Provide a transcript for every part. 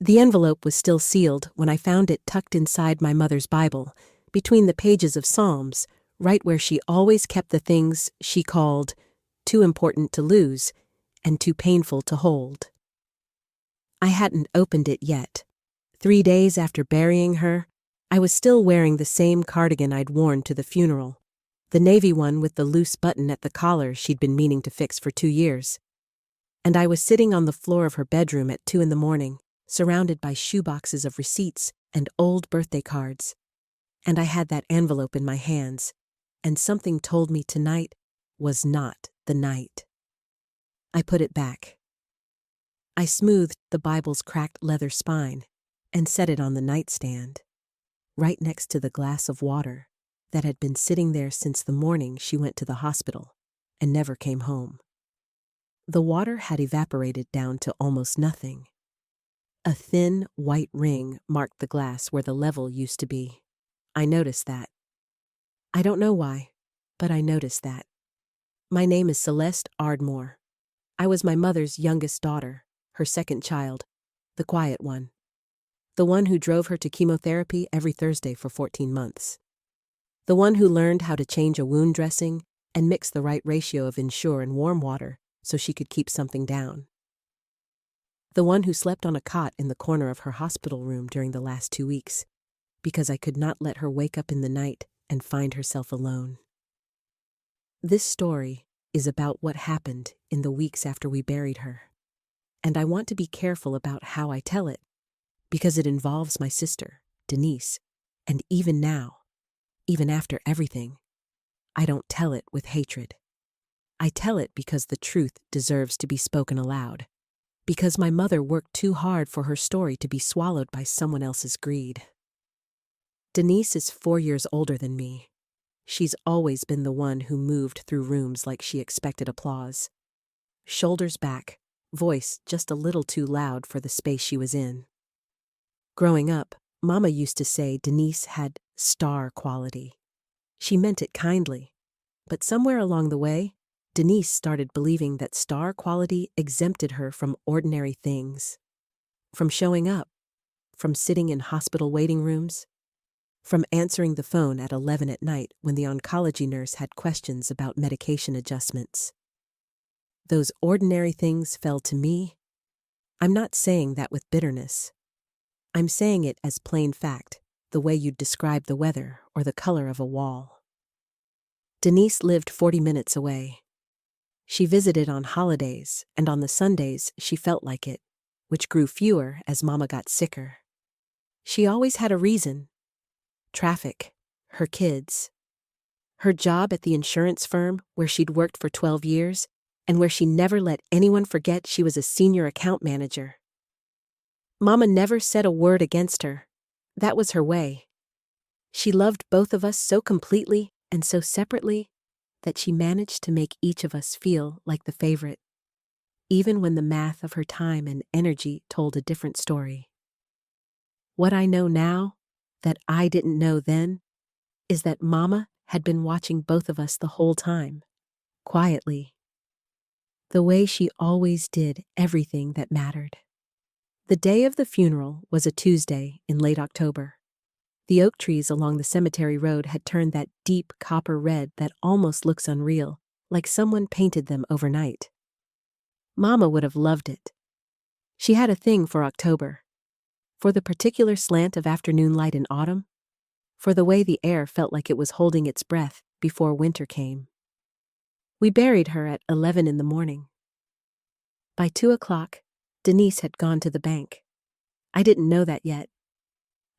The envelope was still sealed when I found it tucked inside my mother's Bible, between the pages of Psalms, right where she always kept the things she called too important to lose and too painful to hold. I hadn't opened it yet. 3 days after burying her, I was still wearing the same cardigan I'd worn to the funeral, the navy one with the loose button at the collar she'd been meaning to fix for 2 years. And I was sitting on the floor of her bedroom at 2 a.m, surrounded by shoeboxes of receipts and old birthday cards. And I had that envelope in my hands, and something told me tonight was not the night. I put it back. I smoothed the Bible's cracked leather spine and set it on the nightstand, right next to the glass of water that had been sitting there since the morning she went to the hospital and never came home. The water had evaporated down to almost nothing. A thin, white ring marked the glass where the level used to be. I noticed that. I don't know why, but I noticed that. My name is Celeste Ardmore. I was my mother's youngest daughter, her second child, the quiet one. The one who drove her to chemotherapy every Thursday for 14 months. The one who learned how to change a wound dressing and mix the right ratio of Ensure and warm water so she could keep something down. The one who slept on a cot in the corner of her hospital room during the last 2 weeks, because I could not let her wake up in the night and find herself alone. This story is about what happened in the weeks after we buried her. And I want to be careful about how I tell it, because it involves my sister, Denise, and even now, even after everything, I don't tell it with hatred. I tell it because the truth deserves to be spoken aloud, because my mother worked too hard for her story to be swallowed by someone else's greed. Denise is 4 years older than me. She's always been the one who moved through rooms like she expected applause. Shoulders back, voice just a little too loud for the space she was in. Growing up, Mama used to say Denise had star quality. She meant it kindly, but somewhere along the way, Denise started believing that star quality exempted her from ordinary things. From showing up, from sitting in hospital waiting rooms, from answering the phone at 11 at night when the oncology nurse had questions about medication adjustments. Those ordinary things fell to me. I'm not saying that with bitterness. I'm saying it as plain fact, the way you'd describe the weather or the color of a wall. Denise lived 40 minutes away. She visited on holidays, and on the Sundays she felt like it, which grew fewer as Mama got sicker. She always had a reason. Traffic, her kids, her job at the insurance firm where she'd worked for 12 years, and where she never let anyone forget she was a senior account manager. Mama never said a word against her. That was her way. She loved both of us so completely and so separately that she managed to make each of us feel like the favorite, even when the math of her time and energy told a different story. What I know now, that I didn't know then, is that Mama had been watching both of us the whole time, quietly. The way she always did everything that mattered. The day of the funeral was a Tuesday in late October. The oak trees along the cemetery road had turned that deep copper red that almost looks unreal, like someone painted them overnight. Mama would have loved it. She had a thing for October, for the particular slant of afternoon light in autumn, for the way the air felt like it was holding its breath before winter came. We buried her at 11 in the morning. By 2 o'clock, Denise had gone to the bank. I didn't know that yet.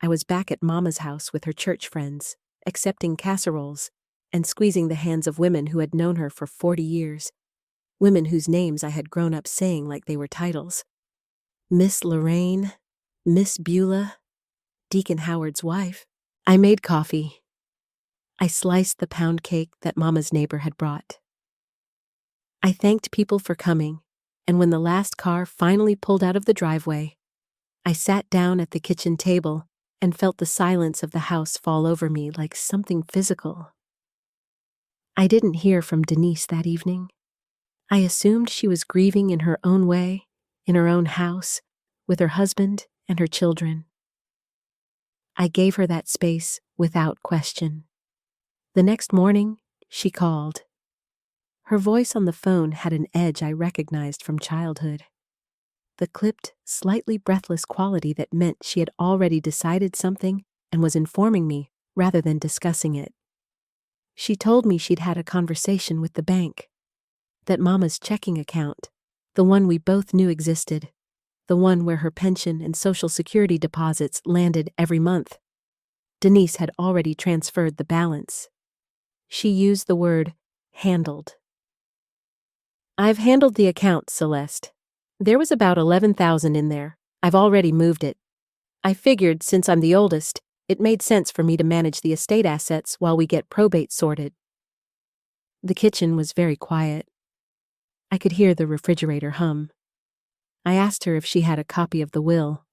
I was back at Mama's house with her church friends, accepting casseroles and squeezing the hands of women who had known her for 40 years, women whose names I had grown up saying like they were titles. Miss Lorraine, Miss Beulah, Deacon Howard's wife. I made coffee. I sliced the pound cake that Mama's neighbor had brought. I thanked people for coming, and when the last car finally pulled out of the driveway, I sat down at the kitchen table and felt the silence of the house fall over me like something physical. I didn't hear from Denise that evening. I assumed she was grieving in her own way, in her own house, with her husband and her children. I gave her that space without question. The next morning, she called. Her voice on the phone had an edge I recognized from childhood. The clipped, slightly breathless quality that meant she had already decided something and was informing me rather than discussing it. She told me she'd had a conversation with the bank. That Mama's checking account, the one we both knew existed, the one where her pension and Social Security deposits landed every month, Denise had already transferred the balance. She used the word handled. I've handled the account, Celeste. There was about $11,000 in there. I've already moved it. I figured since I'm the oldest, it made sense for me to manage the estate assets while we get probate sorted. The kitchen was very quiet. I could hear the refrigerator hum. I asked her if she had a copy of the will.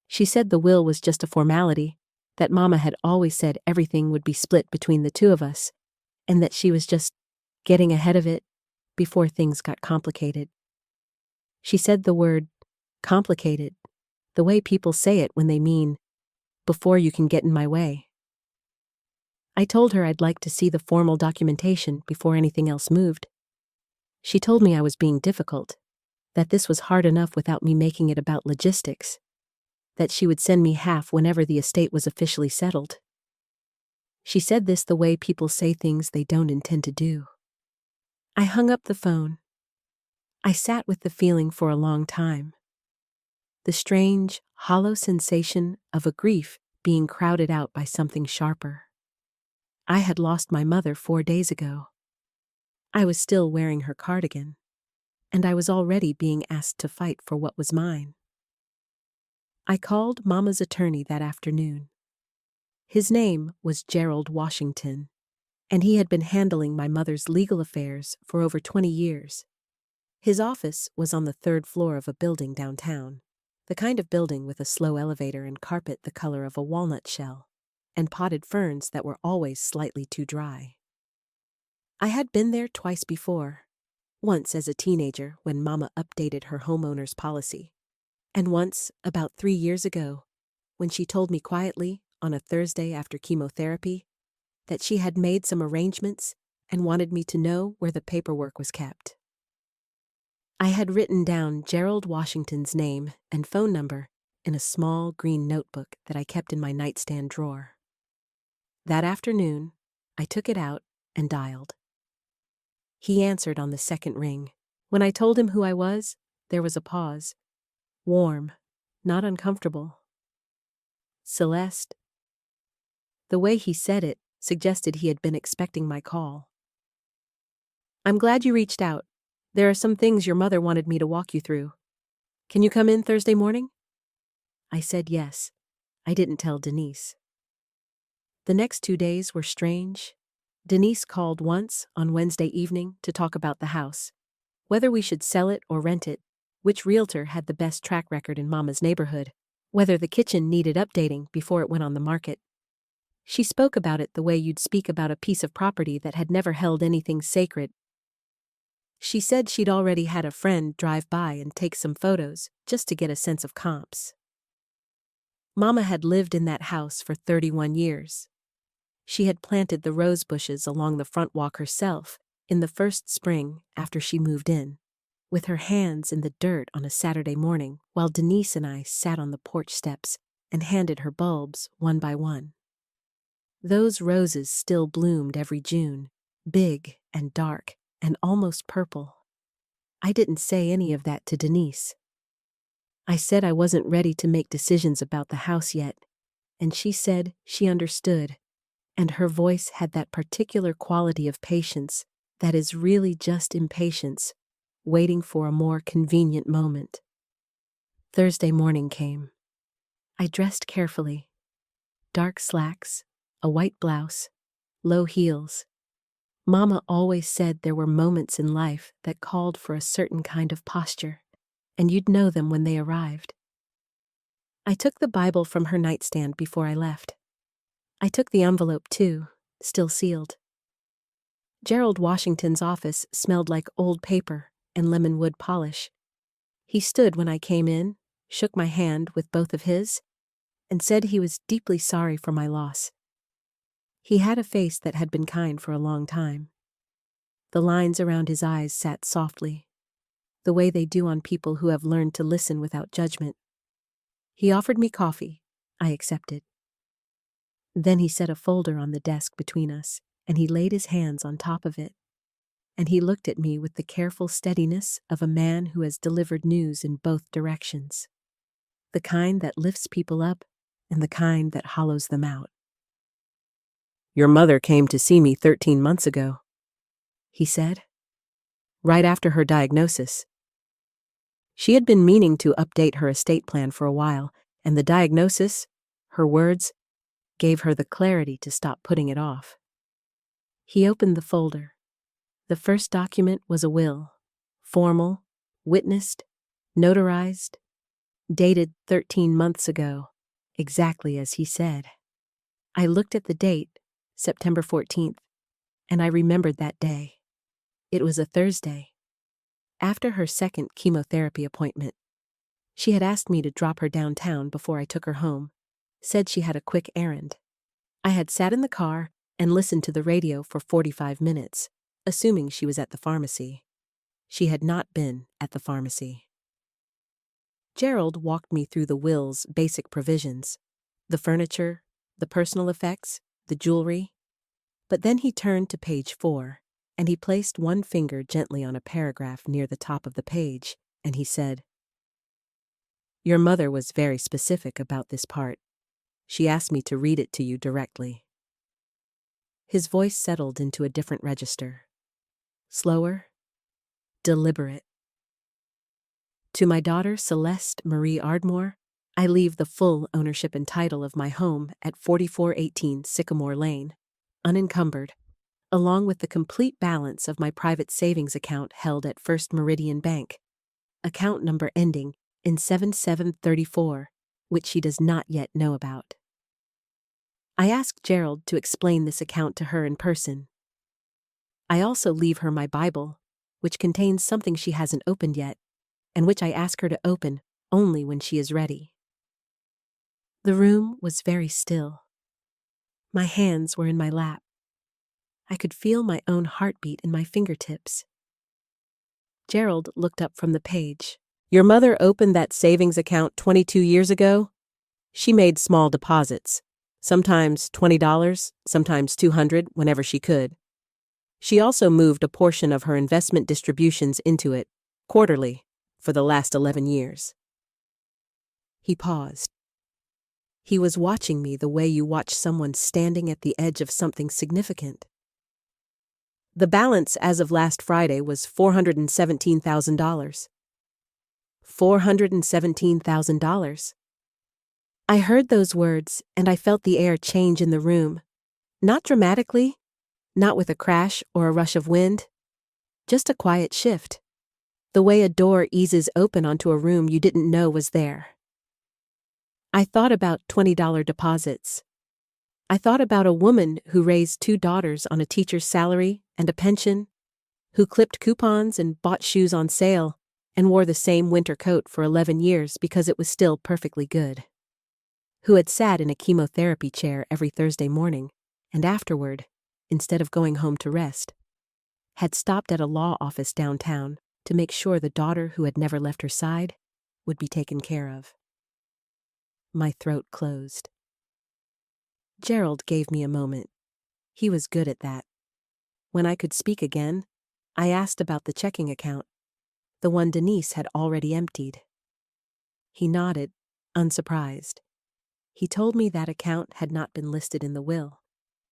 She said the will was just a formality, that Mama had always said everything would be split between the two of us, and that she was just getting ahead of it before things got complicated. She said the word complicated, the way people say it when they mean, before you can get in my way. I told her I'd like to see the formal documentation before anything else moved. She told me I was being difficult, that this was hard enough without me making it about logistics, that she would send me half whenever the estate was officially settled. She said this the way people say things they don't intend to do. I hung up the phone. I sat with the feeling for a long time. The strange, hollow sensation of a grief being crowded out by something sharper. I had lost my mother 4 days ago. I was still wearing her cardigan, and I was already being asked to fight for what was mine. I called Mama's attorney that afternoon. His name was Gerald Washington, and he had been handling my mother's legal affairs for over 20 years. His office was on the 3rd floor of a building downtown, the kind of building with a slow elevator and carpet the color of a walnut shell, and potted ferns that were always slightly too dry. I had been there twice before, once as a teenager when Mama updated her homeowner's policy, and once about 3 years ago when she told me quietly on a Thursday after chemotherapy that she had made some arrangements and wanted me to know where the paperwork was kept. I had written down Gerald Washington's name and phone number in a small green notebook that I kept in my nightstand drawer. That afternoon, I took it out and dialed. He answered on the second ring. When I told him who I was, there was a pause. Warm, not uncomfortable. Celeste. The way he said it suggested he had been expecting my call. I'm glad you reached out. There are some things your mother wanted me to walk you through. Can you come in Thursday morning? I said yes. I didn't tell Denise. The next 2 days were strange. Denise called once on Wednesday evening to talk about the house, whether we should sell it or rent it, which realtor had the best track record in Mama's neighborhood, whether the kitchen needed updating before it went on the market. She spoke about it the way you'd speak about a piece of property that had never held anything sacred. She said she'd already had a friend drive by and take some photos just to get a sense of comps. Mama had lived in that house for 31 years. She had planted the rose bushes along the front walk herself in the first spring after she moved in, with her hands in the dirt on a Saturday morning while Denise and I sat on the porch steps and handed her bulbs one by one. Those roses still bloomed every June, big and dark and almost purple. I didn't say any of that to Denise. I said I wasn't ready to make decisions about the house yet, and she said she understood, and her voice had that particular quality of patience that is really just impatience, waiting for a more convenient moment. Thursday morning came. I dressed carefully. Dark slacks, a white blouse, low heels. Mama always said there were moments in life that called for a certain kind of posture, and you'd know them when they arrived. I took the Bible from her nightstand before I left. I took the envelope too, still sealed. Gerald Washington's office smelled like old paper and lemon wood polish. He stood when I came in, shook my hand with both of his, and said he was deeply sorry for my loss. He had a face that had been kind for a long time. The lines around his eyes sat softly, the way they do on people who have learned to listen without judgment. He offered me coffee. I accepted. Then he set a folder on the desk between us, and he laid his hands on top of it. And he looked at me with the careful steadiness of a man who has delivered news in both directions. The kind that lifts people up and the kind that hollows them out. "Your mother came to see me 13 months ago," he said, "right after her diagnosis. She had been meaning to update her estate plan for a while, and the diagnosis, her words, gave her the clarity to stop putting it off." He opened the folder. The first document was a will, formal, witnessed, notarized, dated 13 months ago, exactly as he said. I looked at the date, September 14th, and I remembered that day. It was a Thursday, after her second chemotherapy appointment. She had asked me to drop her downtown before I took her home, said she had a quick errand. I had sat in the car and listened to the radio for 45 minutes, assuming she was at the pharmacy. She had not been at the pharmacy. Gerald walked me through the will's basic provisions, the furniture, the personal effects, the jewelry. But then he turned to page 4, and he placed one finger gently on a paragraph near the top of the page, and he said, "Your mother was very specific about this part. She asked me to read it to you directly." His voice settled into a different register. Slower, deliberate. "To my daughter Celeste Marie Ardmore, I leave the full ownership and title of my home at 4418 Sycamore Lane, unencumbered, along with the complete balance of my private savings account held at First Meridian Bank, account number ending in 7734, which she does not yet know about." I asked Gerald to explain this account to her in person. I also leave her my Bible, which contains something she hasn't opened yet, and which I ask her to open only when she is ready. The room was very still. My hands were in my lap. I could feel my own heartbeat in my fingertips. Gerald looked up from the page. "Your mother opened that savings account 22 years ago? She made small deposits, sometimes $20, sometimes $200, whenever she could. She also moved a portion of her investment distributions into it, quarterly, for the last 11 years. He paused. He was watching me the way you watch someone standing at the edge of something significant. "The balance as of last Friday was $417,000. $417,000. I heard those words, and I felt the air change in the room. Not dramatically, not with a crash or a rush of wind, just a quiet shift. The way a door eases open onto a room you didn't know was there. I thought about $20 deposits. I thought about a woman who raised 2 daughters on a teacher's salary and a pension, who clipped coupons and bought shoes on sale, and wore the same winter coat for 11 years because it was still perfectly good, who had sat in a chemotherapy chair every Thursday morning, and afterward, instead of going home to rest, had stopped at a law office downtown to make sure the daughter who had never left her side would be taken care of." My throat closed. Gerald gave me a moment. He was good at that. When I could speak again, I asked about the checking account, the one Denise had already emptied. He nodded, unsurprised. He told me that account had not been listed in the will,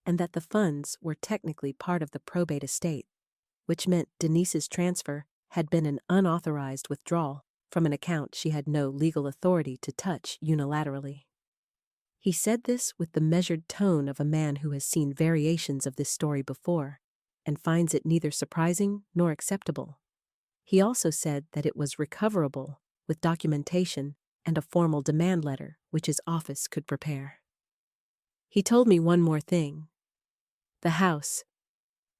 and that the funds were technically part of the probate estate, which meant Denise's transfer had been an unauthorized withdrawal from an account she had no legal authority to touch unilaterally. He said this with the measured tone of a man who has seen variations of this story before and finds it neither surprising nor acceptable. He also said that it was recoverable with documentation and a formal demand letter which his office could prepare. He told me one more thing. The house,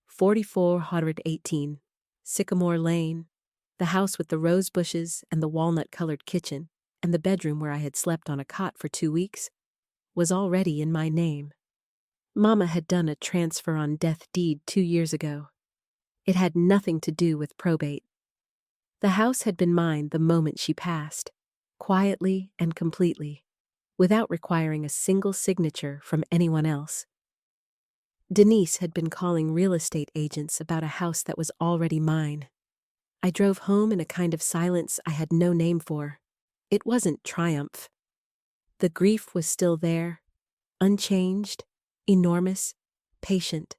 4418 Sycamore Lane, the house with the rose bushes and the walnut-colored kitchen and the bedroom where I had slept on a cot for 2 weeks was already in my name. Mama had done a transfer on death deed 2 years ago. It had nothing to do with probate. The house had been mine the moment she passed, quietly and completely, without requiring a single signature from anyone else. Denise had been calling real estate agents about a house that was already mine. I drove home in a kind of silence I had no name for. It wasn't triumph. The grief was still there, unchanged, enormous, patient.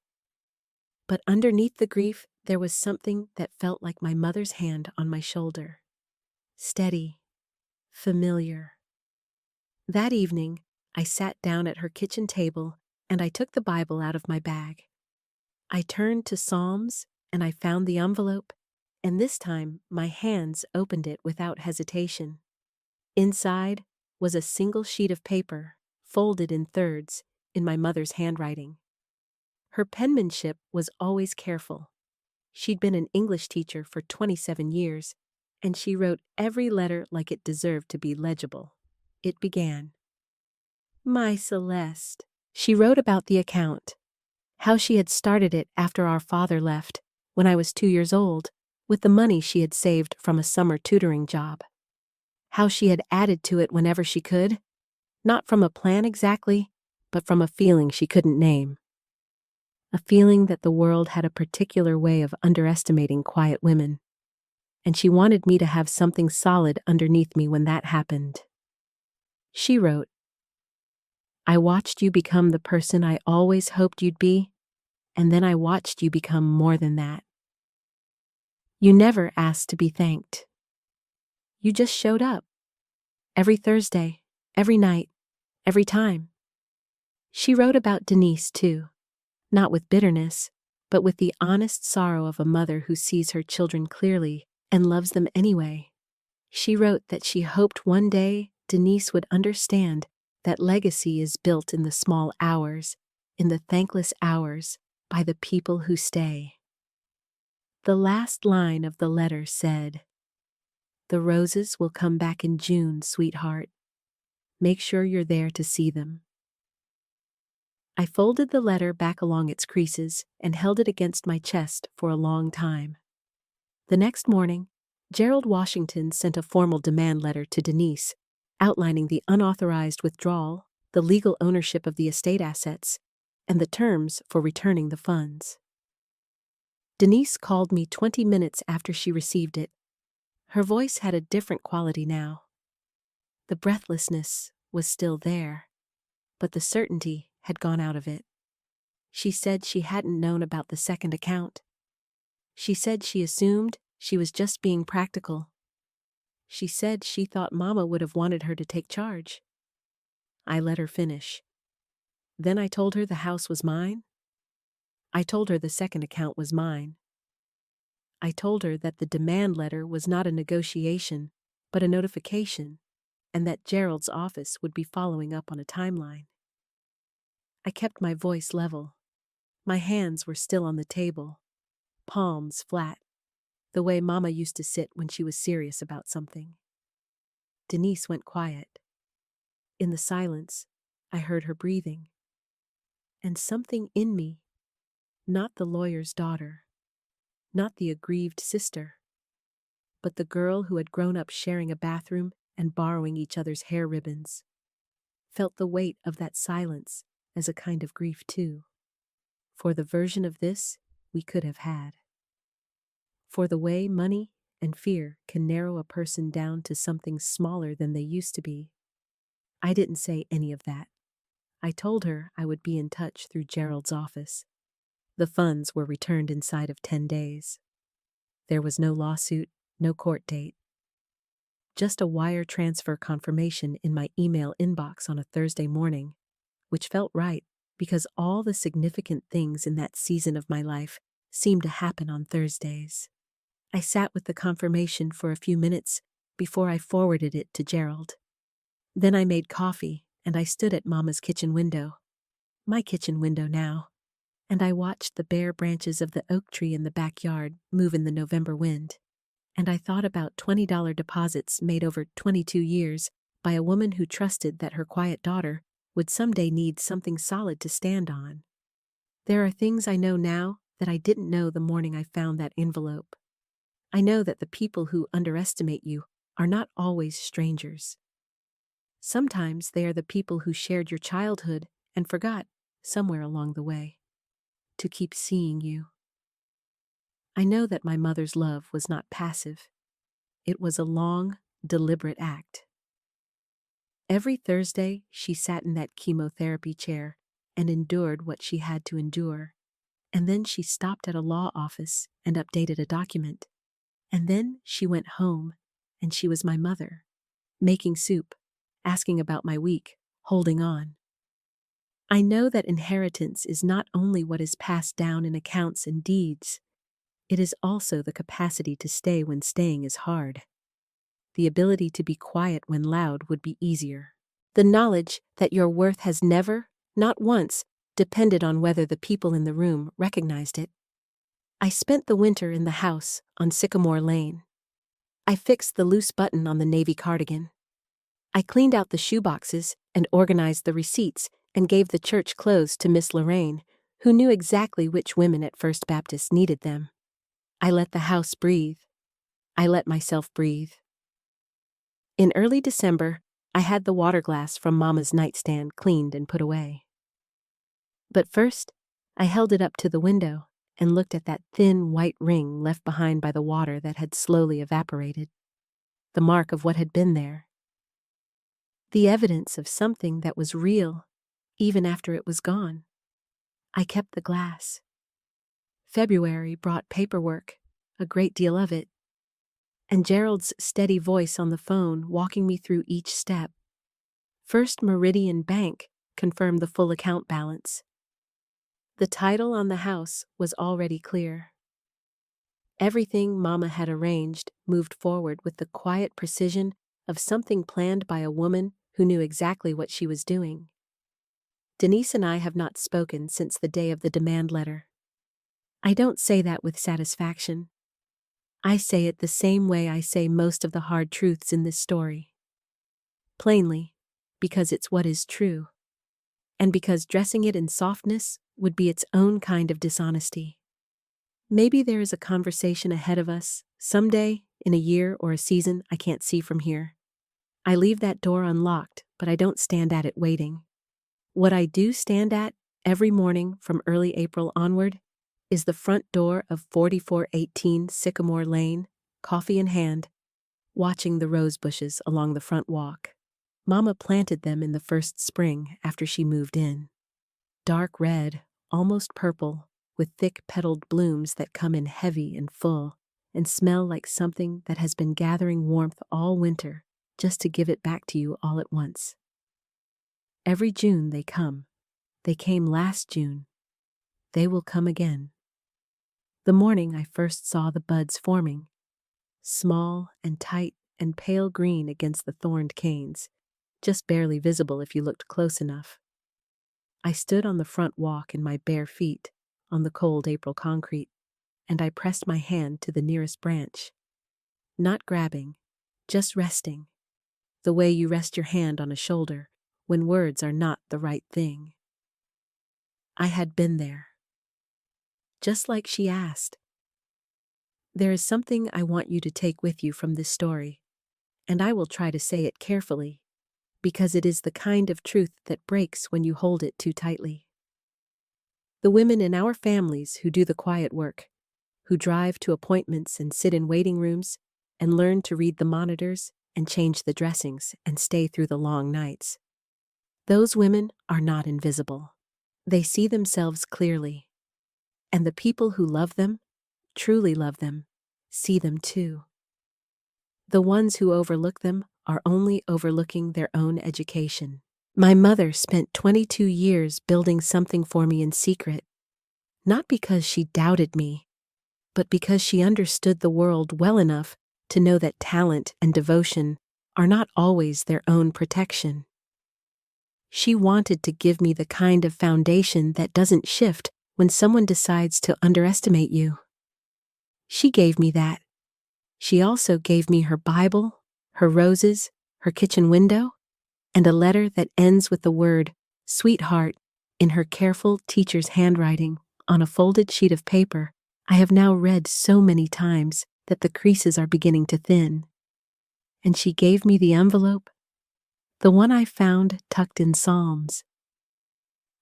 But underneath the grief, there was something that felt like my mother's hand on my shoulder. Steady, familiar. That evening, I sat down at her kitchen table and I took the Bible out of my bag. I turned to Psalms and I found the envelope, and this time my hands opened it without hesitation. Inside was a single sheet of paper, folded in thirds, in my mother's handwriting. Her penmanship was always careful. She'd been an English teacher for 27 years, and she wrote every letter like it deserved to be legible. It began, "My Celeste." She wrote about the account, how she had started it after our father left, when I was 2 years old, with the money she had saved from a summer tutoring job. How she had added to it whenever she could, not from a plan exactly, but from a feeling she couldn't name. A feeling that the world had a particular way of underestimating quiet women, and she wanted me to have something solid underneath me when that happened. She wrote, "I watched you become the person I always hoped you'd be, and then I watched you become more than that. You never asked to be thanked. You just showed up. Every Thursday, every night, every time." She wrote about Denise, too, not with bitterness, but with the honest sorrow of a mother who sees her children clearly and loves them anyway. She wrote that she hoped one day Denise would understand that legacy is built in the small hours, in the thankless hours, by the people who stay. The last line of the letter said, "The roses will come back in June, sweetheart. Make sure you're there to see them." I folded the letter back along its creases and held it against my chest for a long time. The next morning, Gerald Washington sent a formal demand letter to Denise, outlining the unauthorized withdrawal, the legal ownership of the estate assets, and the terms for returning the funds. Denise called me 20 minutes after she received it. Her voice had a different quality now. The breathlessness was still there, but the certainty had gone out of it. She said she hadn't known about the second account. She said she assumed she was just being practical. She said she thought Mama would have wanted her to take charge. I let her finish. Then I told her the house was mine. I told her the second account was mine. I told her that the demand letter was not a negotiation, but a notification, and that Gerald's office would be following up on a timeline. I kept my voice level. My hands were still on the table, palms flat, the way Mama used to sit when she was serious about something. Denise went quiet. In the silence, I heard her breathing. And something in me, not the lawyer's daughter, not the aggrieved sister, but the girl who had grown up sharing a bathroom and borrowing each other's hair ribbons, felt the weight of that silence as a kind of grief too, for the version of this we could have had. For the way money and fear can narrow a person down to something smaller than they used to be. I didn't say any of that. I told her I would be in touch through Gerald's office. The funds were returned inside of 10 days. There was no lawsuit, no court date. Just a wire transfer confirmation in my email inbox on a Thursday morning, which felt right because all the significant things in that season of my life seemed to happen on Thursdays. I sat with the confirmation for a few minutes before I forwarded it to Gerald. Then I made coffee and I stood at Mama's kitchen window, my kitchen window now, and I watched the bare branches of the oak tree in the backyard move in the November wind. And I thought about $20 deposits made over 22 years by a woman who trusted that her quiet daughter would someday need something solid to stand on. There are things I know now that I didn't know the morning I found that envelope. I know that the people who underestimate you are not always strangers. Sometimes they are the people who shared your childhood and forgot, somewhere along the way, to keep seeing you. I know that my mother's love was not passive. It was a long, deliberate act. Every Thursday, she sat in that chemotherapy chair and endured what she had to endure. And then she stopped at a law office and updated a document. And then she went home, and she was my mother, making soup, asking about my week, holding on. I know that inheritance is not only what is passed down in accounts and deeds, it is also the capacity to stay when staying is hard. The ability to be quiet when loud would be easier. The knowledge that your worth has never, not once, depended on whether the people in the room recognized it. I spent the winter in the house on Sycamore Lane. I fixed the loose button on the navy cardigan. I cleaned out the shoeboxes and organized the receipts and gave the church clothes to Miss Lorraine, who knew exactly which women at First Baptist needed them. I let the house breathe. I let myself breathe. In early December, I had the water glass from Mama's nightstand cleaned and put away. But first, I held it up to the window and looked at that thin white ring left behind by the water that had slowly evaporated. The mark of what had been there. The evidence of something that was real, even after it was gone. I kept the glass. February brought paperwork, a great deal of it, and Gerald's steady voice on the phone walking me through each step. First Meridian Bank confirmed the full account balance. The title on the house was already clear. Everything Mama had arranged moved forward with the quiet precision of something planned by a woman who knew exactly what she was doing. Denise and I have not spoken since the day of the demand letter. I don't say that with satisfaction. I say it the same way I say most of the hard truths in this story. Plainly, because it's what is true, and because dressing it in softness would be its own kind of dishonesty. Maybe there is a conversation ahead of us, someday, in a year or a season I can't see from here. I leave that door unlocked, but I don't stand at it waiting. What I do stand at, every morning from early April onward, is the front door of 4418 Sycamore Lane, coffee in hand, watching the rose bushes along the front walk. Mama planted them in the first spring after she moved in. Dark red, almost purple, with thick petaled blooms that come in heavy and full, and smell like something that has been gathering warmth all winter, just to give it back to you all at once. Every June they come. They came last June. They will come again. The morning I first saw the buds forming, small and tight and pale green against the thorned canes, just barely visible if you looked close enough. I stood on the front walk in my bare feet, on the cold April concrete, and I pressed my hand to the nearest branch. Not grabbing, just resting, the way you rest your hand on a shoulder when words are not the right thing. I had been there. Just like she asked. There is something I want you to take with you from this story, and I will try to say it carefully, because it is the kind of truth that breaks when you hold it too tightly. The women in our families who do the quiet work, who drive to appointments and sit in waiting rooms and learn to read the monitors and change the dressings and stay through the long nights. Those women are not invisible. They see themselves clearly. And the people who love them, truly love them, see them too. The ones who overlook them are only overlooking their own education. My mother spent 22 years building something for me in secret, not because she doubted me, but because she understood the world well enough to know that talent and devotion are not always their own protection. She wanted to give me the kind of foundation that doesn't shift when someone decides to underestimate you. She gave me that. She also gave me her Bible, her roses, her kitchen window, and a letter that ends with the word sweetheart in her careful teacher's handwriting on a folded sheet of paper I have now read so many times that the creases are beginning to thin. And she gave me the envelope, the one I found tucked in Psalms,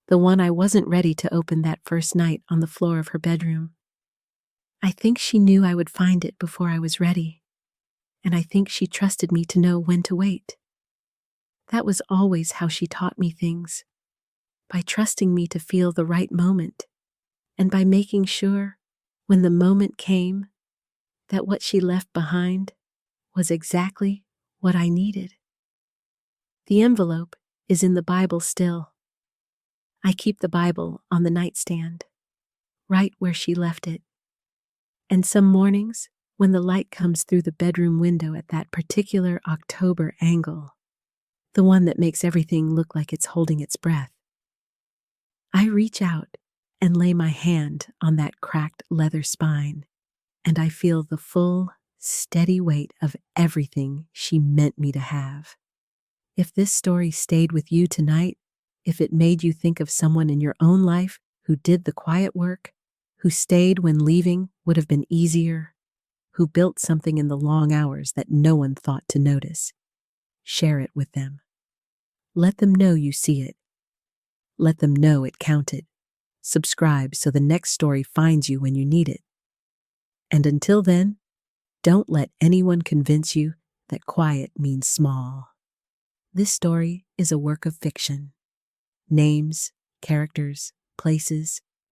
the one I wasn't ready to open that first night on the floor of her bedroom. I think she knew I would find it before I was ready, and I think she trusted me to know when to wait. That was always how she taught me things, by trusting me to feel the right moment, and by making sure, when the moment came, that what she left behind was exactly what I needed. The envelope is in the Bible still. I keep the Bible on the nightstand, right where she left it. And some mornings, when the light comes through the bedroom window at that particular October angle, the one that makes everything look like it's holding its breath, I reach out and lay my hand on that cracked leather spine, and I feel the full, steady weight of everything she meant me to have. If this story stayed with you tonight, if it made you think of someone in your own life who did the quiet work, who stayed when leaving would have been easier, who built something in the long hours that no one thought to notice, share it with them. Let them know you see it. Let them know it counted. Subscribe so the next story finds you when you need it. And until then, don't let anyone convince you that quiet means small. This story is a work of fiction. Names, characters, places,